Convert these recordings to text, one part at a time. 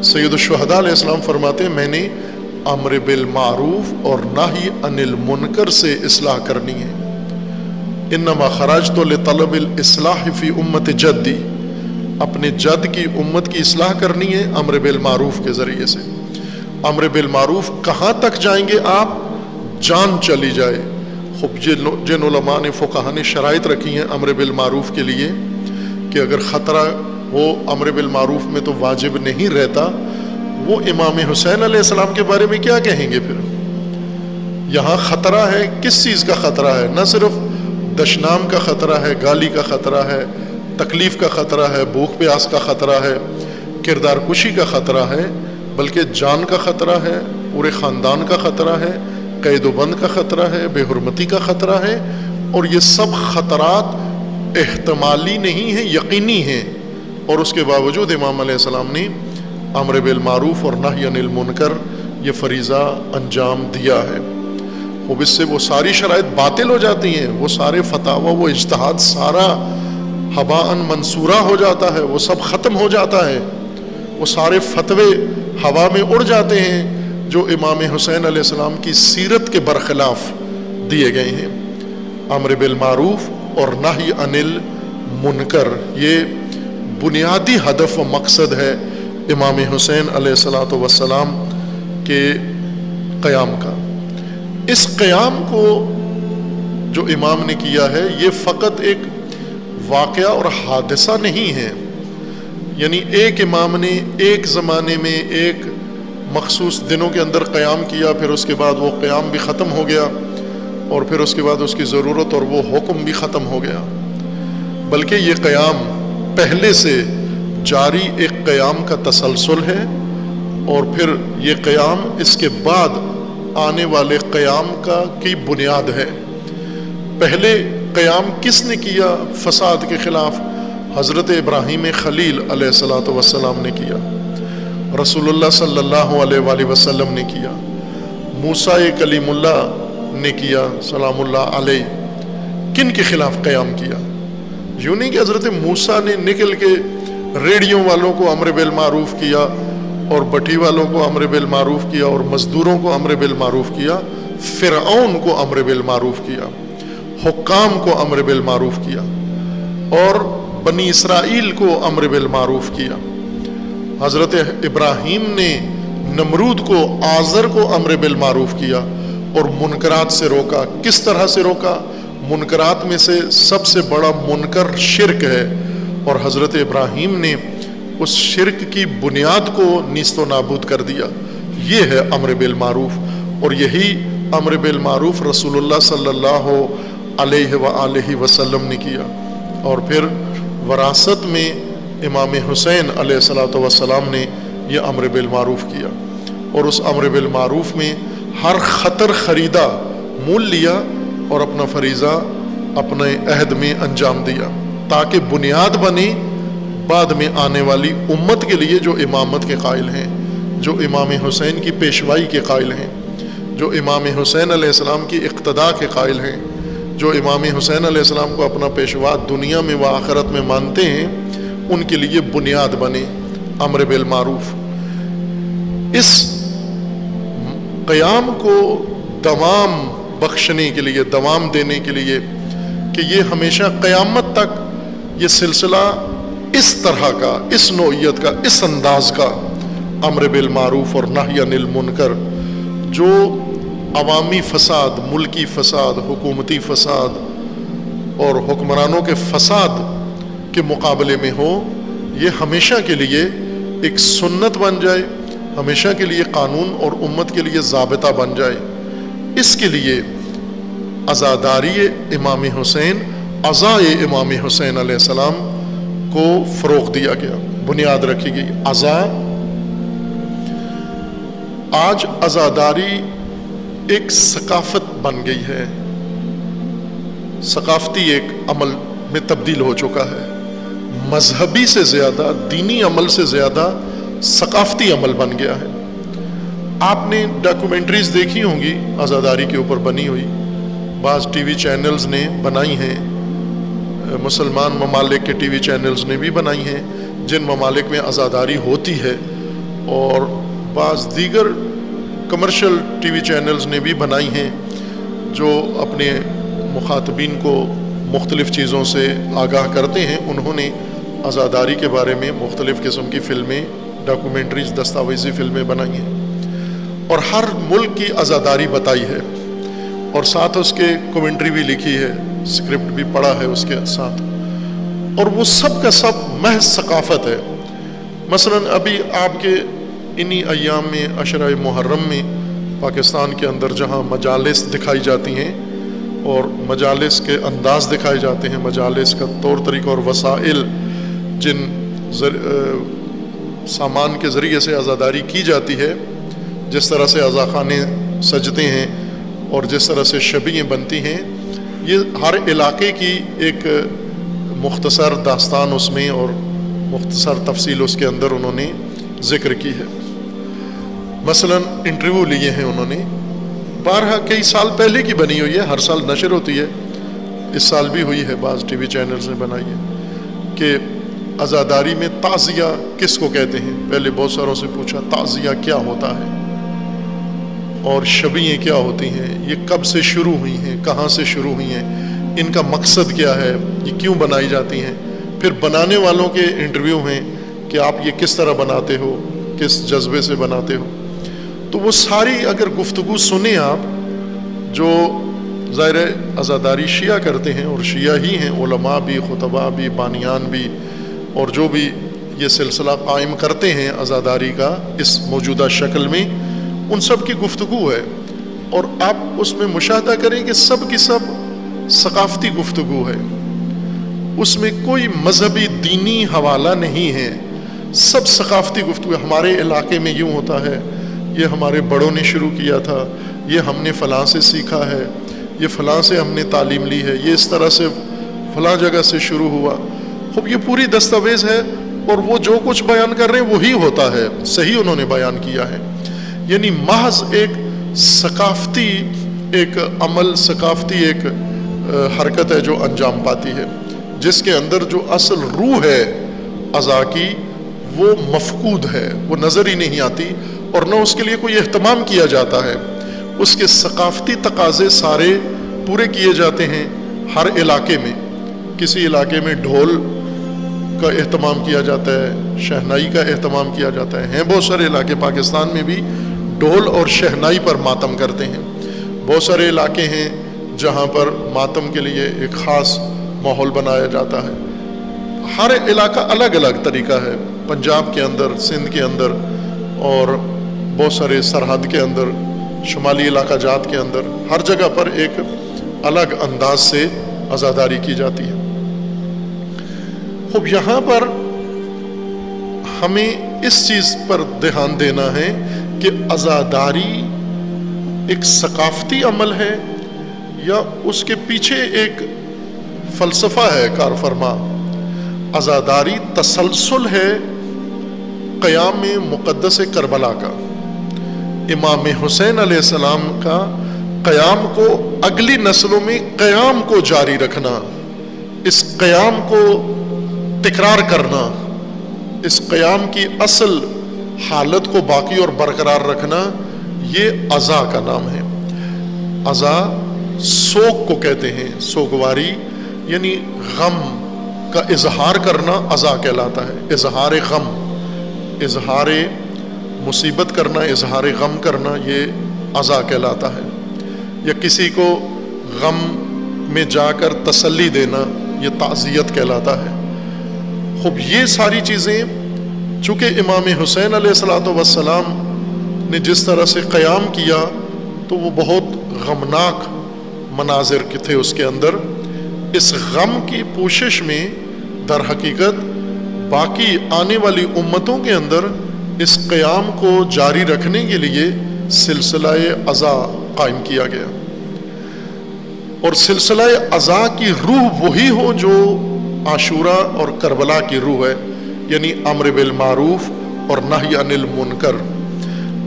سید الشہداء علیہ السلام فرماتے ہیں میں نے امر بالمعروف اور نہی عن المنکر سے اصلاح کرنی ہے. انما خرجت لطلب الاصلاح فی امت جدی، اپنے جد کی امت کی اصلاح کرنی ہے امر بالمعروف کے ذریعے سے. امر بالمعروف کہاں تک جائیں گے آپ؟ جان چلی جائے. خب جن علماء نے فقہا نے شرائط رکھی ہیں امر بالمعروف کے لیے کہ اگر خطرہ ہو امر بالمعروف میں تو واجب نہیں رہتا، وہ امام حسین علیہ السلام کے بارے میں کیا کہیں گے پھر؟ یہاں خطرہ ہے، کس چیز کا خطرہ ہے؟ نہ صرف دشنام کا خطرہ ہے، گالی کا خطرہ ہے، تکلیف کا خطرہ ہے، بھوک پیاس کا خطرہ ہے، کردار کشی کا خطرہ ہے، بلکہ جان کا خطرہ ہے، پورے خاندان کا خطرہ ہے، قید و بند کا خطرہ ہے، بے حرمتی کا خطرہ ہے. اور یہ سب خطرات احتمالی نہیں ہیں، یقینی ہیں. اور اس کے باوجود امام علیہ السلام نے امر بالمعروف اور نہی عن المنکر یہ فریضہ انجام دیا ہے. اب اس سے وہ ساری شرائط باطل ہو جاتی ہیں، وہ سارے فتاوی، وہ اجتہاد سارا ہباء منصورہ ہو جاتا ہے، وہ سب ختم ہو جاتا ہے. وہ سارے فتوے ہوا میں اڑ جاتے ہیں جو امام حسین علیہ السلام کی سیرت کے برخلاف دیے گئے ہیں. امر بالمعروف اور نہی عن المنکر یہ بنیادی ہدف و مقصد ہے امام حسین علیہ الصلاۃ والسلام کے قیام کا. اس قیام کو جو امام نے کیا ہے یہ فقط ایک واقعہ اور حادثہ نہیں ہے. یعنی ایک امام نے ایک زمانے میں ایک مخصوص دنوں کے اندر قیام کیا، پھر اس کے بعد وہ قیام بھی ختم ہو گیا، اور پھر اس کے بعد اس کی ضرورت اور وہ حکم بھی ختم ہو گیا. بلکہ یہ قیام پہلے سے جاری ایک قیام کا تسلسل ہے، اور پھر یہ قیام اس کے بعد آنے والے قیام کی بنیاد ہے. پہلے قیام کس نے کیا فساد کے خلاف؟ حضرت ابراہیم خلیل علیہ الصلاۃ والسلام نے کیا، رسول اللہ صلی اللہ علیہ وآلہ وسلم نے کیا، موسیٰ کلیم اللہ نے کیا سلام اللہ علیہ. کن کے خلاف قیام کیا؟ یوں نہیں کہ حضرت موسیٰ نے نکل کے ریڑیوں والوں کو امر بالمعروف کیا، اور بٹھی والوں کو امر بالمعروف کیا، اور مزدوروں کو امر بالمعروف کیا. فرعون کو امر بالمعروف کیا، حکام کو امر بالمعروف کیا، اور بنی اسرائیل کو امر بالمعروف کیا. حضرت ابراہیم نے نمرود کو، آزر کو امر بالمعروف کیا اور منکرات سے روکا. کس طرح سے روکا؟ منکرات میں سے سب سے بڑا منکر شرک ہے، اور حضرت ابراہیم نے اس شرک کی بنیاد کو نیست و نابود کر دیا. یہ ہے امر بالمعروف، اور یہی امر بالمعروف رسول اللہ صلی اللہ علیہ وآلہ وسلم نے کیا. اور پھر وراثت میں امام حسین علیہ الصلاۃ والسلام نے یہ امر بالمعروف کیا، اور اس امر بالمعروف میں ہر خطر خریدا، مول لیا، اور اپنا فریضہ اپنے عہد میں انجام دیا، تاکہ بنیاد بنے بعد میں آنے والی امت کے لیے جو امامت کے قائل ہیں، جو امام حسین کی پیشوائی کے قائل ہیں، جو امام حسین علیہ السلام کی اقتداء کے قائل ہیں، جو امام حسین علیہ السلام کو اپنا پیشوا دنیا میں و آخرت میں مانتے ہیں، ان کے لیے بنیاد بنے امر بالمعروف. اس قیام کو دوام بخشنے کے لیے، دوام دینے کے لیے، کہ یہ ہمیشہ قیامت تک یہ سلسلہ اس طرح کا، اس نوعیت کا، اس انداز کا امر بالمعروف اور نہی عن المنکر، جو عوامی فساد، ملکی فساد، حکومتی فساد اور حکمرانوں کے فساد کے مقابلے میں ہو، یہ ہمیشہ کے لیے ایک سنت بن جائے، ہمیشہ کے لیے قانون اور امت کے لیے ضابطہ بن جائے. اس کے لیے عزاداری امام حسین، عزائے امام حسین علیہ السلام کو فروغ دیا گیا، بنیاد رکھی گئی. آج عزاداری ایک ثقافت بن گئی ہے، ثقافتی ایک عمل میں تبدیل ہو چکا ہے. مذہبی سے زیادہ، دینی عمل سے زیادہ ثقافتی عمل بن گیا ہے. آپ نے ڈاکومنٹریز دیکھی ہوں گی عزاداری کے اوپر بنی ہوئی، بعض ٹی وی چینلز نے بنائی ہیں، مسلمان ممالک کے ٹی وی چینلز نے بھی بنائی ہیں، جن ممالک میں عزاداری ہوتی ہے اور بعض دیگر کمرشل ٹی وی چینلز نے بھی بنائی ہیں جو اپنے مخاطبین کو مختلف چیزوں سے آگاہ کرتے ہیں. انہوں نے عزاداری کے بارے میں مختلف قسم کی فلمیں، ڈاکومنٹریز، دستاویزی فلمیں بنائی ہیں اور ہر ملک کی عزاداری بتائی ہے اور ساتھ اس کے کومنٹری بھی لکھی ہے، اسکرپٹ بھی پڑھا ہے اس کے ساتھ. اور وہ سب کا سب محض ثقافت ہے. مثلا ابھی آپ کے انہی ایام میں عشرہ محرم میں پاکستان کے اندر جہاں مجالس دکھائی جاتی ہیں اور مجالس کے انداز دکھائے جاتے ہیں، مجالس کا طور طریقہ اور وسائل، جن سامان کے ذریعے سے عزاداری کی جاتی ہے، جس طرح سے عزاخانے سجتے ہیں اور جس طرح سے شبیہیں بنتی ہیں، یہ ہر علاقے کی ایک مختصر داستان اس میں اور مختصر تفصیل اس کے اندر انہوں نے ذکر کی ہے. مثلا انٹرویو لیے ہیں انہوں نے، بارہا کئی سال پہلے کی بنی ہوئی ہے، ہر سال نشر ہوتی ہے، اس سال بھی ہوئی ہے، بعض ٹی وی چینلز نے بنائی ہے کہ عزاداری میں تعزیہ کس کو کہتے ہیں. پہلے بہت ساروں سے پوچھا تعزیہ کیا ہوتا ہے اور شبیہیں کیا ہوتی ہیں، یہ کب سے شروع ہوئی ہیں، کہاں سے شروع ہوئی ہیں، ان کا مقصد کیا ہے، یہ کیوں بنائی جاتی ہیں. پھر بنانے والوں کے انٹرویو ہیں کہ آپ یہ کس طرح بناتے ہو، کس جذبے سے بناتے ہو. تو وہ ساری اگر گفتگو سنیں آپ، جو ظاہر عزاداری شیعہ کرتے ہیں اور شیعہ ہی ہیں، علماء بھی، خطباء بھی، بانیان بھی، اور جو بھی یہ سلسلہ قائم کرتے ہیں عزاداری کا اس موجودہ شکل میں، ان سب کی گفتگو ہے. اور آپ اس میں مشاہدہ کریں کہ سب کی سب ثقافتی گفتگو ہے، اس میں کوئی مذہبی دینی حوالہ نہیں ہے، سب ثقافتی گفتگو. ہمارے علاقے میں یوں ہوتا ہے، یہ ہمارے بڑوں نے شروع کیا تھا، یہ ہم نے فلاں سے سیکھا ہے، یہ فلاں سے ہم نے تعلیم لی ہے، یہ اس طرح سے فلاں جگہ سے شروع ہوا. خوب یہ پوری دستاویز ہے اور وہ جو کچھ بیان کر رہے ہیں وہی ہوتا ہے، صحیح انہوں نے بیان کیا ہے. یعنی محض ایک ثقافتی ایک عمل، ثقافتی ایک حرکت ہے جو انجام پاتی ہے، جس کے اندر جو اصل روح ہے عزا کی وہ مفقود ہے، وہ نظر ہی نہیں آتی اور نہ اس کے لیے کوئی اہتمام کیا جاتا ہے. اس کے ثقافتی تقاضے سارے پورے کیے جاتے ہیں. ہر علاقے میں، کسی علاقے میں ڈھول کا اہتمام کیا جاتا ہے، شہنائی کا اہتمام کیا جاتا ہے. ہیں بہت سارے علاقے پاکستان میں بھی ڈھول اور شہنائی پر ماتم کرتے ہیں. بہت سارے علاقے ہیں جہاں پر ماتم کے لیے ایک خاص ماحول بنایا جاتا ہے. ہر علاقہ الگ الگ طریقہ ہے. پنجاب کے اندر، سندھ کے اندر اور بہت سارے سرحد کے اندر، شمالی علاقہ جات کے اندر، ہر جگہ پر ایک الگ انداز سے عزاداری کی جاتی ہے. خوب یہاں پر ہمیں اس چیز پر دھیان دینا ہے کہ عزاداری ایک ثقافتی عمل ہے یا اس کے پیچھے ایک فلسفہ ہے کار فرما. عزاداری تسلسل ہے قیام مقدس کربلا کا، امام حسین علیہ السلام کا قیام کو اگلی نسلوں میں قیام کو جاری رکھنا، اس قیام کو تکرار کرنا، اس قیام کی اصل حالت کو باقی اور برقرار رکھنا، یہ عزا کا نام ہے. عزا سوگ کو کہتے ہیں، سوگواری یعنی غم کا اظہار کرنا عزا کہلاتا ہے. اظہار غم، اظہار مصیبت کرنا، اظہار غم کرنا، یہ عزا کہلاتا ہے. یا کسی کو غم میں جا کر تسلی دینا، یہ تعزیت کہلاتا ہے. خوب یہ ساری چیزیں چونکہ امام حسین علیہ السلام نے جس طرح سے قیام کیا تو وہ بہت غمناک مناظر تھے اس کے اندر. اس غم کی پوشش میں در حقیقت باقی آنے والی امتوں کے اندر اس قیام کو جاری رکھنے کے لیے سلسلہ عزا قائم کیا گیا. اور سلسلہ عزا کی روح وہی ہو جو عاشورہ اور کربلا کی روح ہے، یعنی امر بالمعروف اور نہی عن المنکر.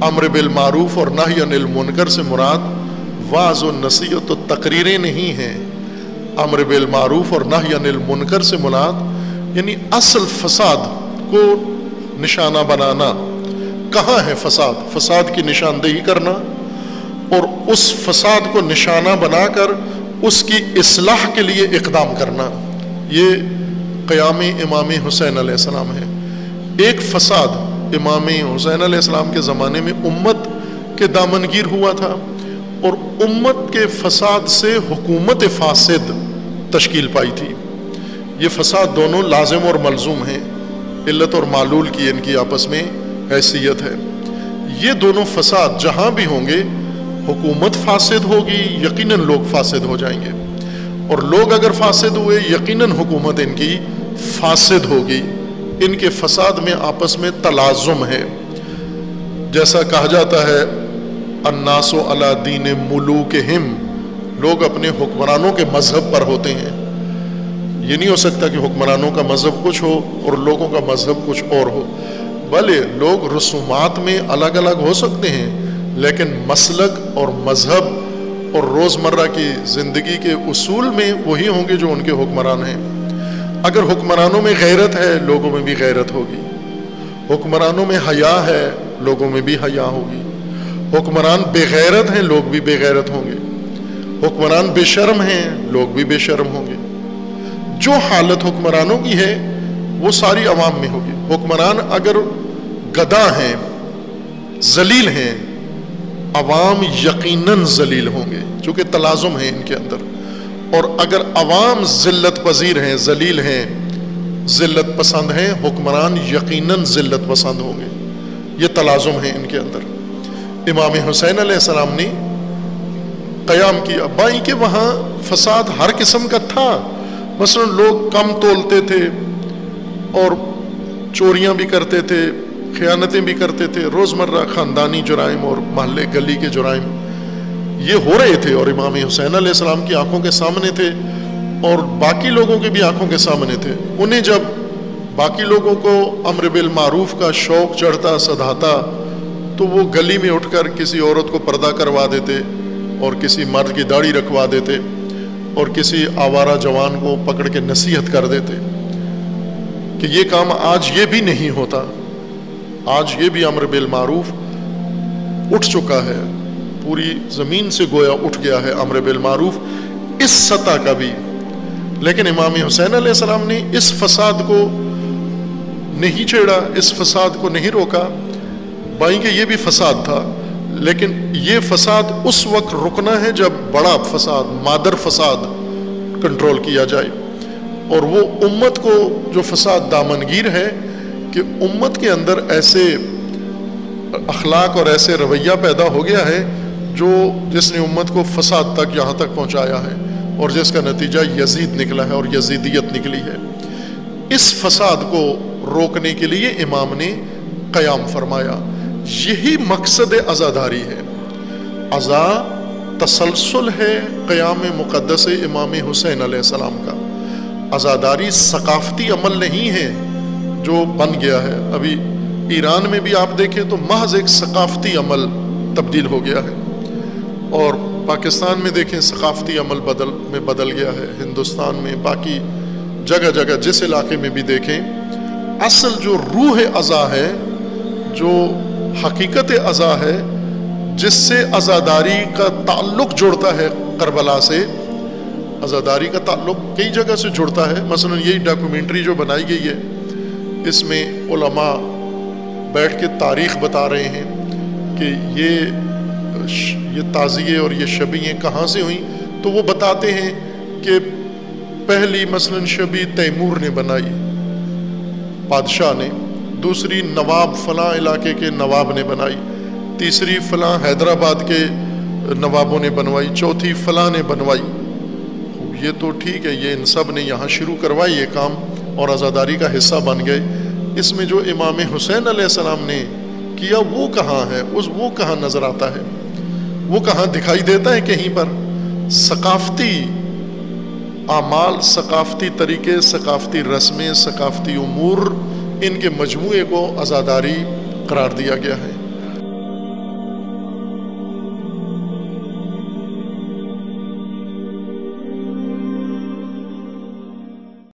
امر بالمعروف اور نہی عن المنکر سے مراد وعظ و نصیحت و تقریریں نہیں ہیں. امر بالمعروف اور نہی عن المنکر سے مراد یعنی اصل فساد کو نشانہ بنانا، کہاں ہے فساد، فساد کی نشاندہی کرنا اور اس فساد کو نشانہ بنا کر اس کی اصلاح کے لیے اقدام کرنا، یہ قیام امام حسین علیہ السلام ہے۔ ایک فساد امام حسین علیہ السلام کے زمانے میں امت کے دامنگیر ہوا تھا، اور امت کے فساد سے حکومت فاسد تشکیل پائی تھی۔ یہ فساد دونوں لازم اور ملزوم ہیں، علت اور معلول کی ان کی آپس میں حیثیت ہے۔ یہ دونوں فساد جہاں بھی ہوں گے، حکومت فاسد ہوگی، یقیناً لوگ فاسد ہو جائیں گے، اور لوگ اگر فاسد ہوئے یقیناً حکومت ان کی فاسد ہوگی۔ ان کے فساد میں آپس میں تلازم ہے۔ جیسا کہا جاتا ہے الناس علی دین ملوکہم، لوگ اپنے حکمرانوں کے مذہب پر ہوتے ہیں۔ یہ نہیں ہو سکتا کہ حکمرانوں کا مذہب کچھ ہو اور لوگوں کا مذہب کچھ اور ہو، بھلے لوگ رسومات میں الگ الگ ہو سکتے ہیں، لیکن مسلک اور مذہب اور روزمرہ کی زندگی کے اصول میں وہی ہوں گے جو ان کے حکمران ہیں۔ اگر حکمرانوں میں غیرت ہے، لوگوں میں بھی غیرت ہوگی۔ حکمرانوں میں حیا ہے، لوگوں میں بھی حیا ہوگی۔ حکمران بے غیرت ہیں، لوگ بھی بے غیرت ہوں گے۔ حکمران بے شرم ہیں، لوگ بھی بے شرم ہوں گے۔ جو حالت حکمرانوں کی ہے وہ ساری عوام میں ہوگی۔ حکمران اگر گدھا ہیں، ذلیل ہیں، عوام یقیناً ذلیل ہوں گے، چونکہ تلازم ہے ان کے اندر۔ اور اگر عوام ذلت پذیر ہیں، ذلیل ہیں، ذلت پسند ہیں، حکمران یقیناً ذلت پسند ہوں گے۔ یہ تلازم ہے ان کے اندر۔ امام حسین علیہ السلام نے قیام کیا، بائیں کہ وہاں فساد ہر قسم کا تھا۔ مثلا لوگ کم تولتے تھے اور چوریاں بھی کرتے تھے، خیانتیں بھی کرتے تھے، روزمرہ خاندانی جرائم اور محلے گلی کے جرائم یہ ہو رہے تھے، اور امام حسین علیہ السلام کی آنکھوں کے سامنے تھے اور باقی لوگوں کی بھی آنکھوں کے سامنے تھے۔ انہیں جب باقی لوگوں کو امر بالمعروف کا شوق چڑھتا، سدھاتا، تو وہ گلی میں اٹھ کر کسی عورت کو پردہ کروا دیتے اور کسی مرد کی داڑھی رکھوا دیتے اور کسی آوارہ جوان کو پکڑ کے نصیحت کر دیتے کہ یہ کام آج یہ بھی نہیں ہوتا، آج یہ بھی امر بالمعروف اٹھ چکا ہے، پوری زمین سے گویا اٹھ گیا ہے امر بالمعروف اس سطح کا بھی۔ لیکن امام حسین علیہ السلام نے اس فساد کو نہیں چھیڑا، اس فساد کو نہیں روکا، بائیں کہ یہ بھی فساد تھا، لیکن یہ فساد اس وقت رکنا ہے جب بڑا فساد، مادر فساد کنٹرول کیا جائے۔ اور وہ امت کو جو فساد دامنگیر ہے کہ امت کے اندر ایسے اخلاق اور ایسے رویہ پیدا ہو گیا ہے جس نے امت کو فساد تک یہاں تک پہنچایا ہے، اور جس کا نتیجہ یزید نکلا ہے اور یزیدیت نکلی ہے۔ اس فساد کو روکنے کے لیے امام نے قیام فرمایا۔ یہی مقصد عزاداری ہے۔ عزا تسلسل ہے قیام مقدس امام حسین علیہ السلام کا۔ عزاداری ثقافتی عمل نہیں ہے جو بن گیا ہے۔ ابھی ایران میں بھی آپ دیکھیں تو محض ایک ثقافتی عمل تبدیل ہو گیا ہے، اور پاکستان میں دیکھیں ثقافتی عمل بدل گیا ہے، ہندوستان میں، باقی جگہ جگہ جس علاقے میں بھی دیکھیں، اصل جو روح عزا ہے، جو حقیقت عزا ہے، جس سے عزاداری کا تعلق جڑتا ہے کربلا سے، عزاداری کا تعلق کئی جگہ سے جڑتا ہے۔ مثلا یہی ڈاکومنٹری جو بنائی گئی ہے، اس میں علماء بیٹھ کے تاریخ بتا رہے ہیں کہ یہ تعزیے اور یہ شبییں کہاں سے ہوئیں، تو وہ بتاتے ہیں کہ پہلی مثلا شبی تیمور نے بنائی، بادشاہ نے، دوسری نواب فلاں علاقے کے نواب نے بنائی، تیسری فلاں حیدرآباد کے نوابوں نے بنوائی، چوتھی فلاں نے بنوائی۔ یہ تو ٹھیک ہے، یہ ان سب نے یہاں شروع کروائی یہ کام اور عزاداری کا حصہ بن گئے۔ اس میں جو امام حسین علیہ السلام نے کیا وہ کہاں ہے؟ وہ کہاں نظر آتا ہے؟ وہ کہاں دکھائی دیتا ہے کہیں پر؟ ثقافتی اعمال، ثقافتی طریقے، ثقافتی رسمیں، ثقافتی امور، ان کے مجموعے کو عزاداری قرار دیا گیا ہے۔